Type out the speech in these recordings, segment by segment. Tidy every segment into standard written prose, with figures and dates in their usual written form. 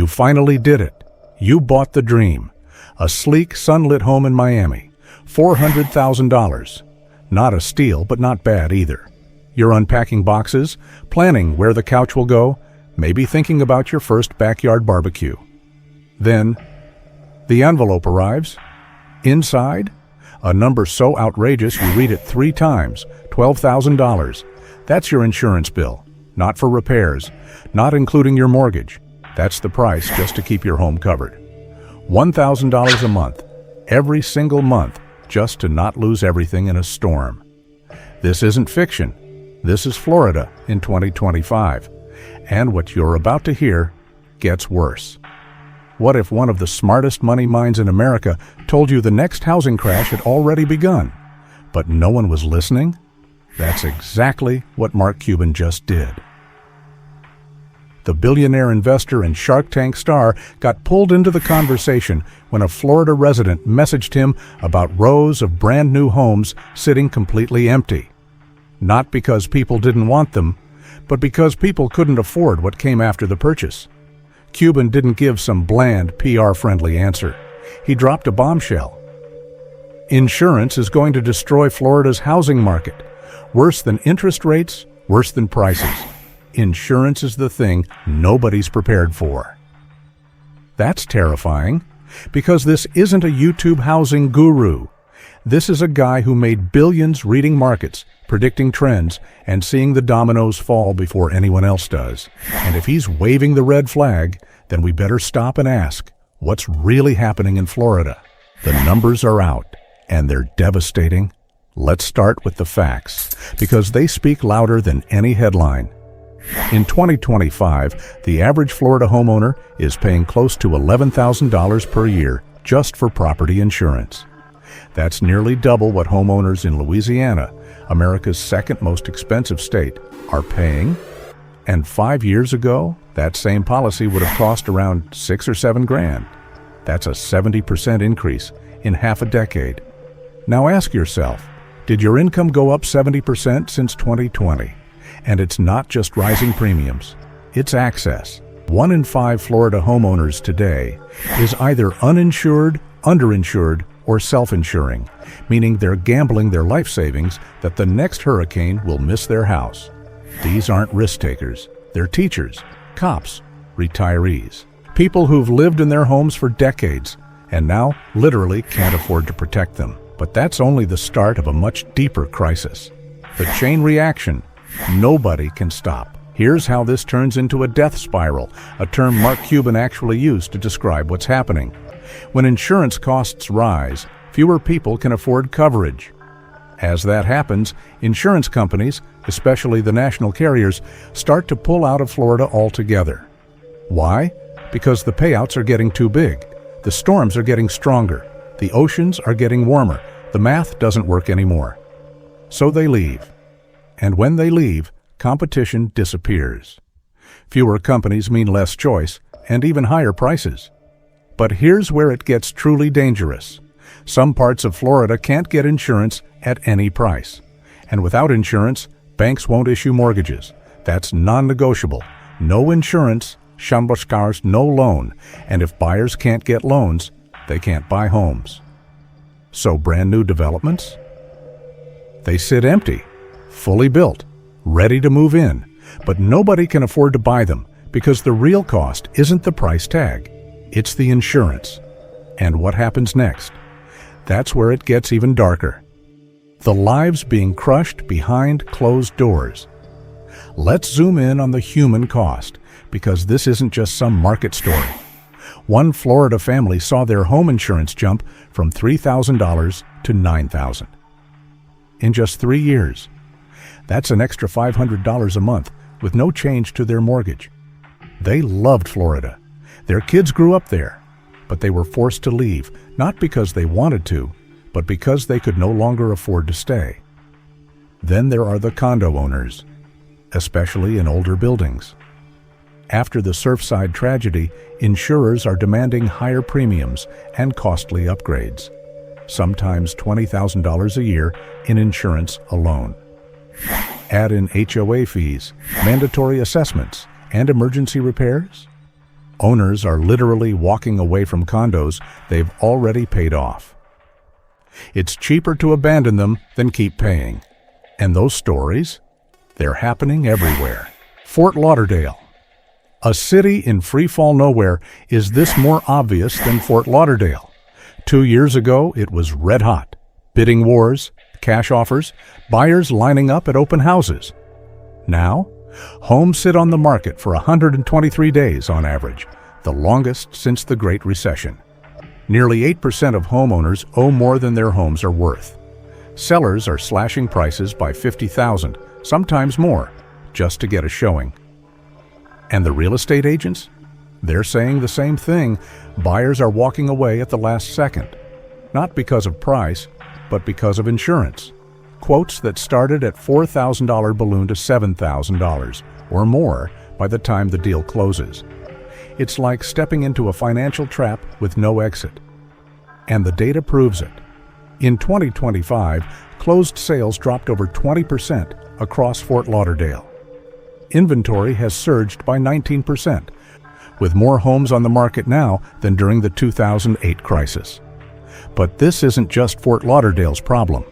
You finally did it. You bought the dream. A sleek, sunlit home in Miami. $400,000. Not a steal, but not bad either. You're unpacking boxes, planning where the couch will go, maybe thinking about your first backyard barbecue. Then, the envelope arrives. Inside, a number so outrageous you read it 3 times, $12,000. That's your insurance bill, not for repairs, not including your mortgage. That's the price just to keep your home covered. $1,000 a month, every single month, just to not lose everything in a storm. This isn't fiction. This is Florida in 2025. And what you're about to hear gets worse. What if one of the smartest money minds in America told you the next housing crash had already begun, but no one was listening? That's exactly what Mark Cuban just did. The billionaire investor and Shark Tank star got pulled into the conversation when a Florida resident messaged him about rows of brand new homes sitting completely empty. Not because people didn't want them, but because people couldn't afford what came after the purchase. Cuban didn't give some bland, PR-friendly answer. He dropped a bombshell. Insurance is going to destroy Florida's housing market. Worse than interest rates, worse than prices. Insurance is the thing nobody's prepared for. That's terrifying, because this isn't a YouTube housing guru. This is a guy who made billions reading markets, predicting trends, and seeing the dominoes fall before anyone else does. And if he's waving the red flag, then we better stop and ask, what's really happening in Florida? The numbers are out, and they're devastating. Let's start with the facts, because they speak louder than any headline. In 2025, the average Florida homeowner is paying close to $11,000 per year just for property insurance. That's nearly double what homeowners in Louisiana, America's second most expensive state, are paying. And 5 years ago, that same policy would have cost around $6 or $7 grand. That's a 70% increase in half a decade. Now ask yourself, did your income go up 70% since 2020? And it's not just rising premiums, it's access. 1 in 5 Florida homeowners today is either uninsured, underinsured, or self-insuring, meaning they're gambling their life savings that the next hurricane will miss their house. These aren't risk takers, they're teachers, cops, retirees, people who've lived in their homes for decades and now literally can't afford to protect them. But that's only the start of a much deeper crisis. The chain reaction. Nobody can stop. Here's how this turns into a death spiral, a term Mark Cuban actually used to describe what's happening. When insurance costs rise, fewer people can afford coverage. As that happens, insurance companies, especially the national carriers, start to pull out of Florida altogether. Why? Because the payouts are getting too big. The storms are getting stronger. The oceans are getting warmer. The math doesn't work anymore. So they leave. And when they leave, competition disappears. Fewer companies mean less choice and even higher prices. But here's where it gets truly dangerous. Some parts of Florida can't get insurance at any price. And without insurance, banks won't issue mortgages. That's non-negotiable. No insurance, Chambascars, no loan. And if buyers can't get loans, they can't buy homes. So brand new developments? They sit empty, fully built, ready to move in. But nobody can afford to buy them because the real cost isn't the price tag. It's the insurance. And what happens next? That's where it gets even darker. The lives being crushed behind closed doors. Let's zoom in on the human cost, because this isn't just some market story. One Florida family saw their home insurance jump from $3,000 to $9,000 in just 3 years. That's an extra $500 a month with no change to their mortgage. They loved Florida. Their kids grew up there, but they were forced to leave, not because they wanted to, but because they could no longer afford to stay. Then there are the condo owners, especially in older buildings. After the Surfside tragedy, insurers are demanding higher premiums and costly upgrades, sometimes $20,000 a year in insurance alone. Add in HOA fees, mandatory assessments, and emergency repairs, Owners are literally walking away from condos they've already paid off. It's cheaper to abandon them than keep paying. And those stories, they're happening everywhere. Fort Lauderdale. A city in free-fall nowhere. Is this more obvious than Fort Lauderdale? 2 years ago, it was red hot. Bidding wars, cash offers, buyers lining up at open houses. Now, homes sit on the market for 123 days on average, the longest since the Great Recession. Nearly 8% of homeowners owe more than their homes are worth. Sellers are slashing prices by $50,000, sometimes more, just to get a showing. And the real estate agents? They're saying the same thing. Buyers are walking away at the last second, not because of price, but because of insurance. Quotes that started at $4,000 balloon to $7,000 or more by the time the deal closes. It's like stepping into a financial trap with no exit. And the data proves it. In 2025, closed sales dropped over 20% across Fort Lauderdale. Inventory has surged by 19%, with more homes on the market now than during the 2008 crisis. But this isn't just Fort Lauderdale's problem.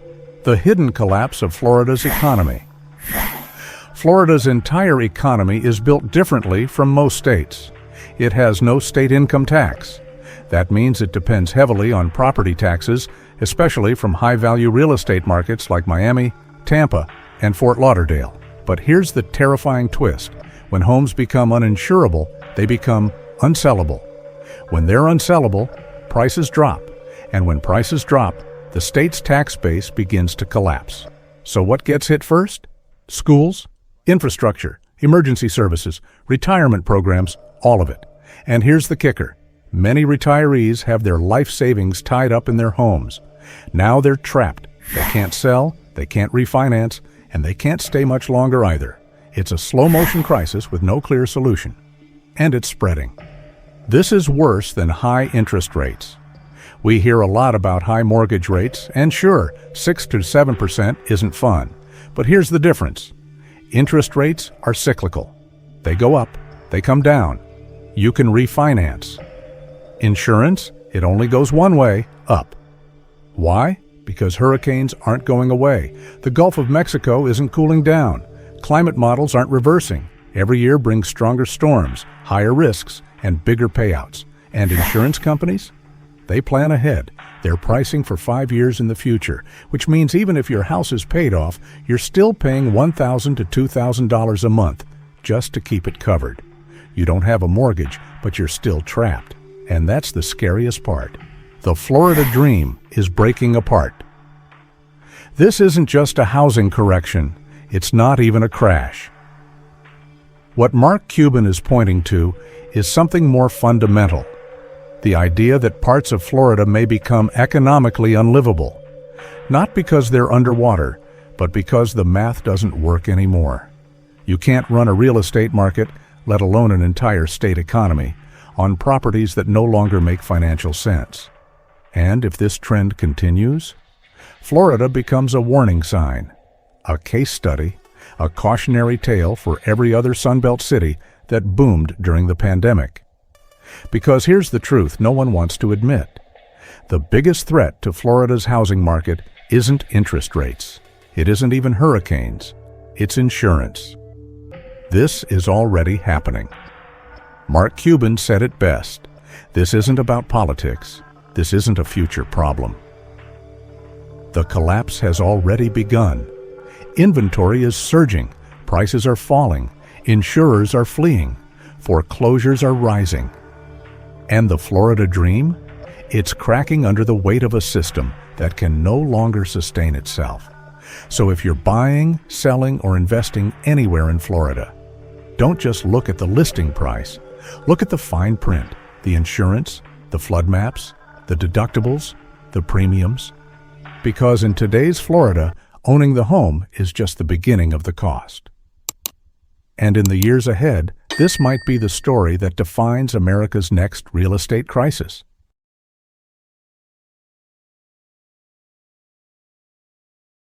The hidden collapse of Florida's economy. Florida's entire economy is built differently from most states. It has no state income tax. That means it depends heavily on property taxes, especially from high-value real estate markets like Miami, Tampa, and Fort Lauderdale. But here's the terrifying twist. When homes become uninsurable, they become unsellable. When they're unsellable, prices drop. And when prices drop, the state's tax base begins to collapse. So what gets hit first? Schools, infrastructure, emergency services, retirement programs, all of it. And here's the kicker. Many retirees have their life savings tied up in their homes. Now they're trapped. They can't sell, they can't refinance, and they can't stay much longer either. It's a slow-motion crisis with no clear solution. And it's spreading. This is worse than high interest rates. We hear a lot about high mortgage rates, and sure, 6 to 7% isn't fun. But here's the difference. Interest rates are cyclical. They go up, they come down. You can refinance. Insurance, it only goes one way, up. Why? Because hurricanes aren't going away. The Gulf of Mexico isn't cooling down. Climate models aren't reversing. Every year brings stronger storms, higher risks, and bigger payouts. And insurance companies? They plan ahead. They're pricing for 5 years in the future, which means even if your house is paid off, you're still paying $1,000 to $2,000 a month just to keep it covered. You don't have a mortgage, but you're still trapped. And that's the scariest part. The Florida dream is breaking apart. This isn't just a housing correction. It's not even a crash. What Mark Cuban is pointing to is something more fundamental. The idea that parts of Florida may become economically unlivable. Not because they're underwater, but because the math doesn't work anymore. You can't run a real estate market, let alone an entire state economy, on properties that no longer make financial sense. And if this trend continues, Florida becomes a warning sign, a case study, a cautionary tale for every other Sunbelt city that boomed during the pandemic. Because here's the truth no one wants to admit. The biggest threat to Florida's housing market isn't interest rates. It isn't even hurricanes. It's insurance. This is already happening. Mark Cuban said it best. This isn't about politics. This isn't a future problem. The collapse has already begun. Inventory is surging. Prices are falling. Insurers are fleeing. Foreclosures are rising. And the Florida dream? It's cracking under the weight of a system that can no longer sustain itself. So if you're buying, selling, or investing anywhere in Florida, don't just look at the listing price. Look at the fine print, the insurance, the flood maps, the deductibles, the premiums. Because in today's Florida, owning the home is just the beginning of the cost. And in the years ahead, this might be the story that defines America's next real estate crisis.